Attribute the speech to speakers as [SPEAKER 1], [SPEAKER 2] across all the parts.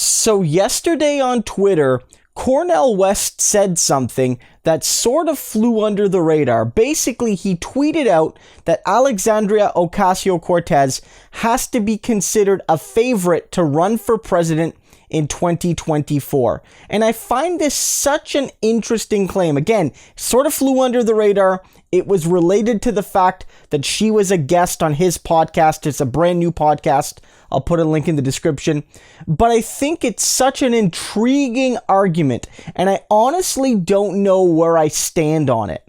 [SPEAKER 1] So yesterday on Twitter, Cornel West said something that sort of flew under the radar. Basically, he tweeted out that Alexandria Ocasio-Cortez has to be considered a favorite to run for president in 2024. And I find this such an interesting claim. Again, sort of flew under the radar. It was related to the fact that she was a guest on his podcast. It's a brand new podcast. I'll put a link in the description. But I think it's such an intriguing argument, and I honestly don't know where I stand on it.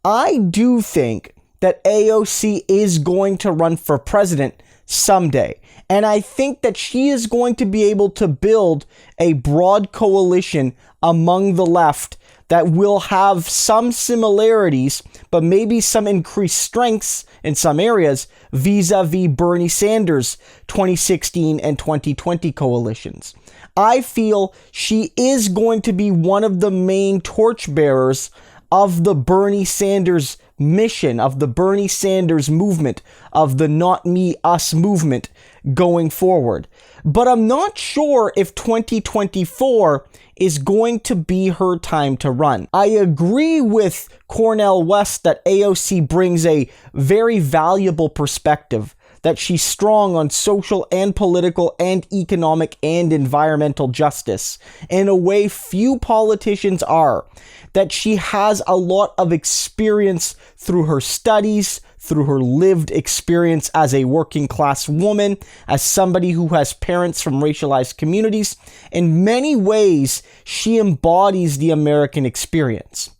[SPEAKER 1] I do think that AOC is going to run for president someday. And I think that she is going to be able to build a broad coalition among the left that will have some similarities, but maybe some increased strengths in some areas vis-a-vis Bernie Sanders' 2016 and 2020 coalitions. I feel she is going to be one of the main torchbearers of the Bernie Sanders mission, of the Bernie Sanders movement, of the Not Me, Us movement going forward. But I'm not sure if 2024 is going to be her time to run. I agree with Cornel West that AOC brings a very valuable perspective, that she's strong on social and political and economic and environmental justice in a way few politicians are, that she has a lot of experience through her studies, through her lived experience as a working class woman, as somebody who has parents from racialized communities. In many ways, she embodies the American experience.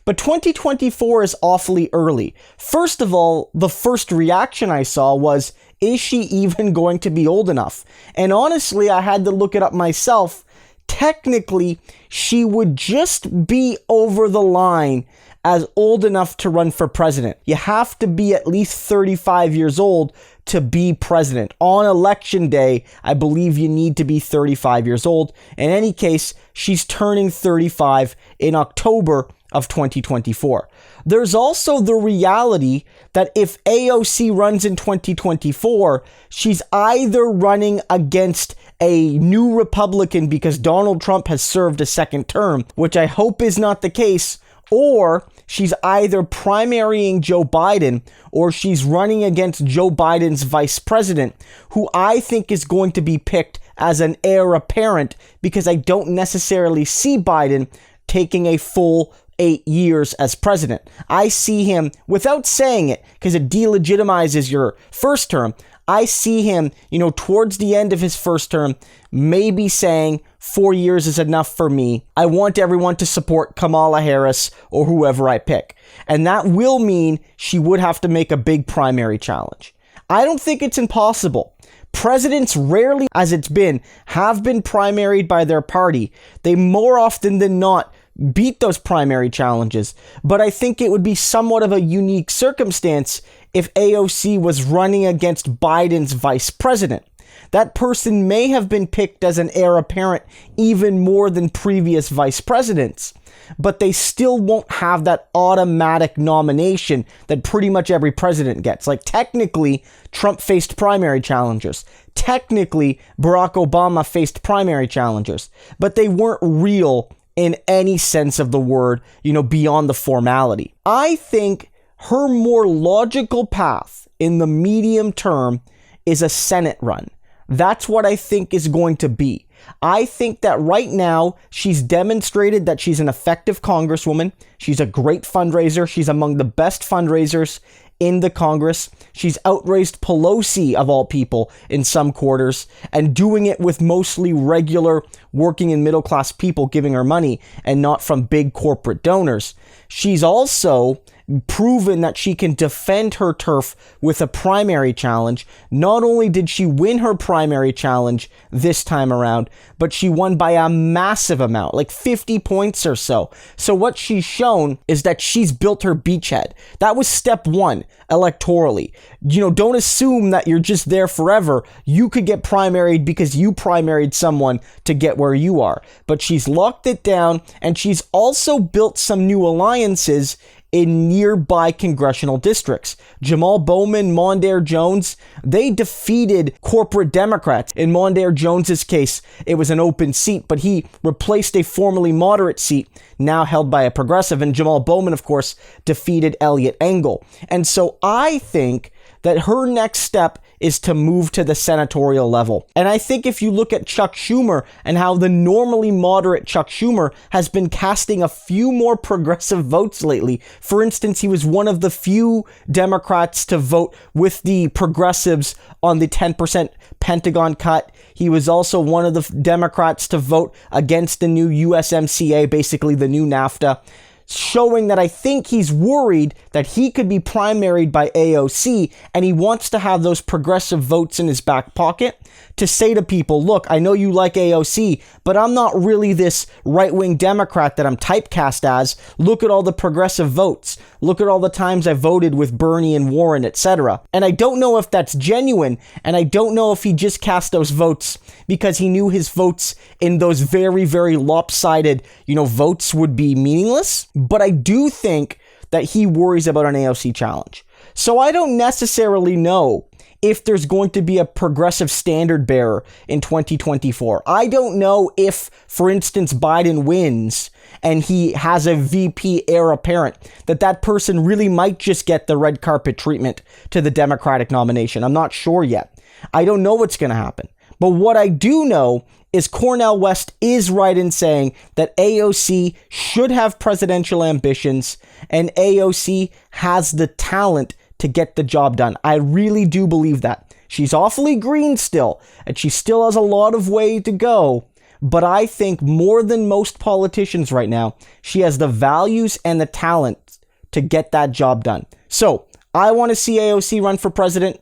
[SPEAKER 1] But 2024 is awfully early. First of all, the first reaction I saw was, is she even going to be old enough? And honestly, I had to look it up myself. Technically, she would just be over the line as old enough to run for president. You have to be at least 35 years old to be president. On election day, I believe you need to be 35 years old. In any case, she's turning 35 in October of 2024. There's also the reality that if AOC runs in 2024, she's either running against a new Republican because Donald Trump has served a second term, which I hope is not the case, or she's either primarying Joe Biden or she's running against Joe Biden's vice president, who I think is going to be picked as an heir apparent because I don't necessarily see Biden taking a full 8 years as president. I see him, without saying it, because it delegitimizes your first term, I see him, towards the end of his first term, maybe saying 4 years is enough for me. I want everyone to support Kamala Harris or whoever I pick. And that will mean she would have to make a big primary challenge. I don't think it's impossible. Presidents rarely, as it's been, have been primaried by their party. They more often than not beat those primary challenges. But I think it would be somewhat of a unique circumstance if AOC was running against Biden's vice president. That person may have been picked as an heir apparent even more than previous vice presidents, but they still won't have that automatic nomination that pretty much every president gets. Like, technically, Trump faced primary challengers. Technically, Barack Obama faced primary challengers, but they weren't real in any sense of the word, beyond the formality. I think her more logical path in the medium term is a Senate run. That's what I think is going to be. I think that right now she's demonstrated that she's an effective congresswoman. She's a great fundraiser. She's among the best fundraisers in the Congress. She's outraised Pelosi, of all people, in some quarters, and doing it with mostly regular working and middle class people giving her money and not from big corporate donors. She's also proven that she can defend her turf with a primary challenge. Not only did she win her primary challenge this time around, but she won by a massive amount, like 50 points or so. So what she's shown is that she's built her beachhead. That was step one electorally. Don't assume that you're just there forever. You could get primaried because you primaried someone to get where you are. But she's locked it down, and she's also built some new alliances in nearby congressional districts. Jamal Bowman, Mondaire Jones, they defeated corporate Democrats. In Mondaire Jones's case, it was an open seat, but he replaced a formerly moderate seat, now held by a progressive. And Jamal Bowman, of course, defeated Eliot Engel. And so I think that her next step is to move to the senatorial level. And I think if you look at Chuck Schumer and how the normally moderate Chuck Schumer has been casting a few more progressive votes lately. For instance, he was one of the few Democrats to vote with the progressives on the 10% Pentagon cut. He was also one of the Democrats to vote against the new USMCA, basically the new NAFTA, showing that I think he's worried that he could be primaried by AOC, and he wants to have those progressive votes in his back pocket to say to people, look, I know you like AOC, but I'm not really this right-wing Democrat that I'm typecast as. Look at all the progressive votes. Look at all the times I voted with Bernie and Warren, etc. And I don't know if that's genuine, and I don't know if he just cast those votes because he knew his votes in those very, very lopsided, votes would be meaningless. But I do think that he worries about an AOC challenge. So I don't necessarily know if there's going to be a progressive standard bearer in 2024. I don't know if, for instance, Biden wins and he has a VP heir apparent, that person really might just get the red carpet treatment to the Democratic nomination. I'm not sure yet. I don't know what's going to happen. But what I do know is Cornel West is right in saying that AOC should have presidential ambitions and AOC has the talent to get the job done. I really do believe that. She's awfully green still, and she still has a lot of way to go. But I think more than most politicians right now, she has the values and the talent to get that job done. So I want to see AOC run for president.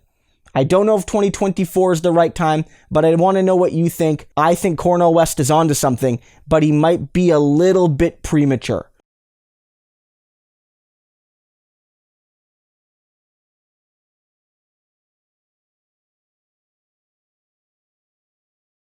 [SPEAKER 1] I don't know if 2024 is the right time, but I want to know what you think. I think Cornel West is onto something, but he might be a little bit premature.